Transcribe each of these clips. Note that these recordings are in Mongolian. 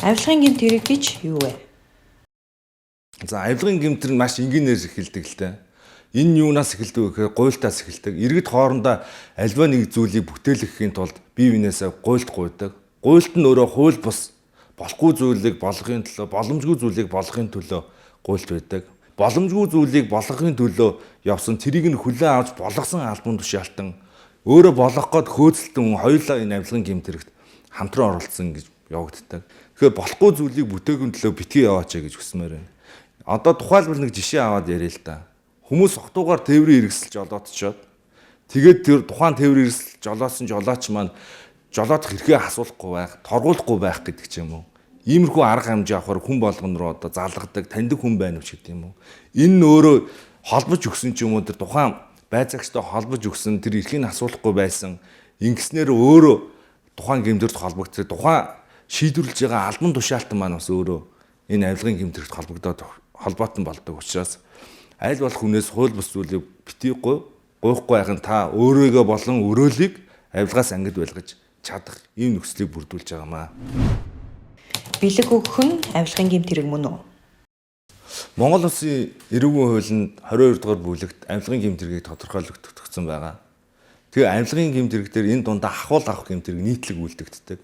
Авилгын гэмт хэрэг гэж юу вэ? За авилгын гэмтэр нь маш энгийнээр эхэлдэг л дээ. Энэ юунаас эхэлдэг вэ гэхээр гуйлтаас эхэлдэг. Иргэд хоорондоо альва нэг зүйлийг бүтээлгэхийн тулд бие биенээсээ гуйлт гуйдаг. Гуйлт нь өөрөө хууль бус болохгүй зүйлийг болгохын төлөө, боломжгүй зүйлийг болгохын төлөө гуйлт байдаг. Боломжгүй зүйлийг болгохын төлөө явсан тэрийг нь хүлээн авч болгосон албан тушаалтан өөрөө болгох гээд хөөцөлтөн хоёулаа энэ авилгын гэмтэрэгт хамтран оролцсон гэж явагддаг. Тэгэхээр болохгүй зүйлийг бүтээхин төлөө битгий яваач гэж хүсмээр байна. Одоо тухайлбал нэг жишээ аваад яриа л да. Хүмүүс огтугаар тээврийн хэрэгсэл жолоодчоод тэгээд тэр тухайн тээврийн хэрэгсэл жолоосон жолооч маань жолоодох эрхээ асуулахгүй байх, торгуулахгүй байх гэдэг ч юм уу. Иймэрхүү арга хэмжээ авахар хүн болгон руу одоо залгадаг таньдаг хүн байна уу ч гэдэг юм уу. Энэ нь өөрөө холбож өгсөн ч юм уу тэр тухайн байцаагчтай холбож өгсөн тэр эрхийг асуулахгүй байсан. Ингэснээр өөрөө тухайн гэмтэрт холбогдсон. Тухайн шийдвэрлэж байгаа албан тушаалтан маань бас өөрөө энэ авилгын гэмтэрт холбоотон болдог учраас аль болох хүнээс хууль бус зүйлийг битгий гуйхгүй байх нь та өөрийгөө болон өрөөлийг авилгаас ангид байлгаж чадах ийм нөхцөлийг бүрдүүлж байгаамаа. Бэлэг өгөх нь авилгын гэмт хэрэг мөн үү? Монгол Улсын эрүүгийн хуулинд 22 дугаар бүлэгт авилгын гэмт хэргийг тодорхойлогдсон байгаа. Тэгээ авилгын гэмт хэрэг дээр энэ дундаа ахуул авах гэмт хэрэг нийтлэг үйлдэгддэг.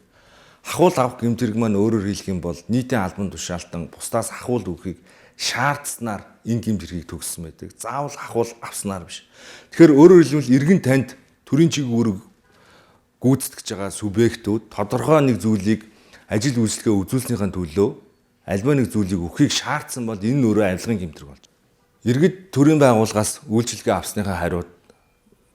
Ахуул авах гэмт хэрэг маань өөрөөр хэлэх юм бол нийтийн албан тушаалтан бусдаас ахуул өгөхийг шаардснаар энэ гэмт хэргийг төгссөн байдаг. Заавал ахуул авснаар биш. Тэгэхээр өөрөөр хэлбэл иргэн танд төрийн чиг үүрэг гүйцэтгэж байгаа субъектүүд тодорхой нэг зүйлийг ажил үйлчлэгээ үзүүлснийхэн төлөө альва нэг зүйлийг өгөхийг шаардсан бол энэ өөрөө авилгын гэмт хэрэг болж байна. Иргэд төрийн байгууллагаас үйлчлэгээ авсныхаа хариуд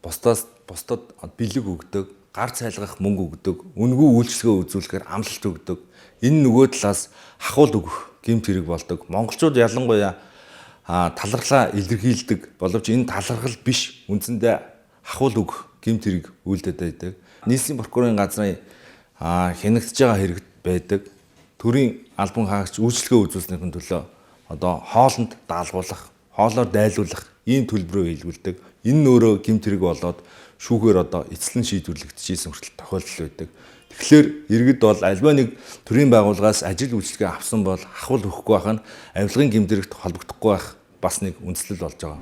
бусдад бэлэг өгдөг, гар цайлгах мөнгө өгдөг, үнэгүй үйлчлэгээ үзүүлэхээр амлалт өгдөг. Энэ нөгөө талаас ахуул өгөх гэмт хэрэг болдог. Монголчууд ялангуяа талархлаа илэрхийлдэг боловч энэ талархал биш үндсэндээ ахуул өгөх гэмт хэрэг үйлдээд байдаг. Нийслэлийн прокурорын газрын хянагдж байгаа хэрэгт байдаг. Төрийн албан хаагч үйлчлэгээ үзүүлснийхэн төлөө одоо хоолнд даалгуулах, хоолоор дайлуулах ийм төлбөрөө хэлбэлдэг. Энэ нь өөрөө гэмт хэрэг болоод шүүхээр одоо эцэслэн шийдвэрлэгдэжсэн хүртэл тохиолдол байдаг. Тэгэхээр иргэд бол альва нэг төрийн байгууллагаас ажил үйлчлэгээ авсан бол ахуул өгөхгүй байх нь авилгын гэмт хэрэгт холбогдохгүй байх бас нэг үндслэл болж байгаа.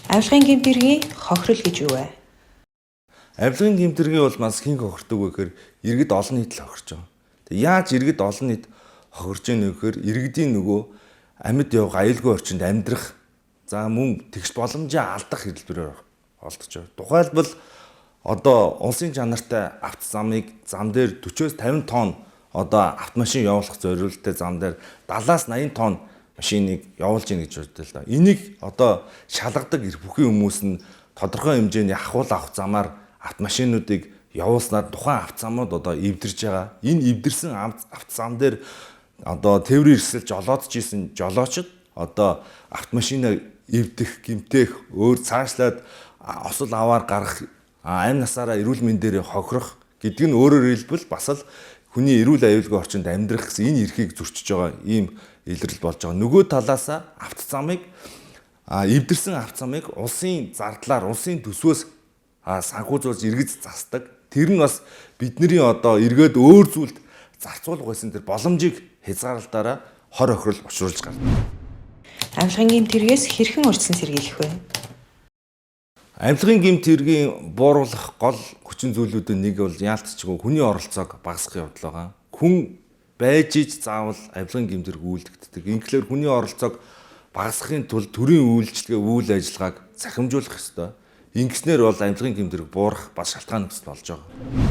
Авилгын гэмт хэргийн хохирол гэж юу вэ? Авилгын гэмт хэргийн бол бас хин хохирдог вэ гэхээр иргэд олон нийт л хохирч байгаа. Тэг яаж иргэд олон нийт хохирж байгаа вэ гэхээр иргэдийн нөгөө амьд явах аюулгүй орчинд амьдрах за мөн тэгш боломжоо алдах хэлбэрээр олдож байгаа. Тухайлбал одоо улсын чанартай автозамыг зам дээр 40-50 тонн одоо автомашин явуулах зорилттой зам дээр 70-80 тонн машиныг явуулж ийн гэж боддог л да. Энийг одоо шалгадаг бүхий хүмүүс нь тодорхой хэмжээний ахуул авах замаар автомашинуудыг явуулснаар тухайн автозамууд одоо эвдэрж байгаа. Энэ эвдэрсэн автозам дээр одоо тээврийн хэрэгсэл жолоодж исэн жолоочд одоо автомашинаа эвдэх, гэмтэх, өөр цаашлаад осол аваар гарах, амь насаараа эрүүл мэндээр хохирох гэдэг нь өөрөөр хэлбэл бас л хүний эрүүл аюулгүй орчинд амьдрах гэсэн энэ эрхийг зөрчиж байгаа ийм илрэл болж байгаа. Нөгөө талаасаа автозамыг эвдэрсэн автозамыг улсын зардлаар, улсын төсвөөс санхүүжуулж иргэд засдаг. Тэр нь бас бидний одоо эргээд өөр зүйлд зарцуулах байсан тэр боломжийг хязгаарлалтаараа хор охирол учруулж гарна. Авилгын гэмт хэргээс хэрхэн урьдчилан сэргийлэх вэ? Авилгын гэмт хэргийн бууруулах гол хүчин зүйлүүдийн нэг бол яалтчгүй хүний оролцоог багасгах явдал байгаа. Хүн байж иж заавал авилгын гэмт хэрэг үйлдэгддэг. Инглээр хүний оролцоог багасгахын тулд төрийн үйлчлэгээ үйл ажиллагааг захимжуулах ёстой. Ингэснээр бол авилгын гэмт хэрэг буурах бас шалтгаан нөхцөл болж байгаа.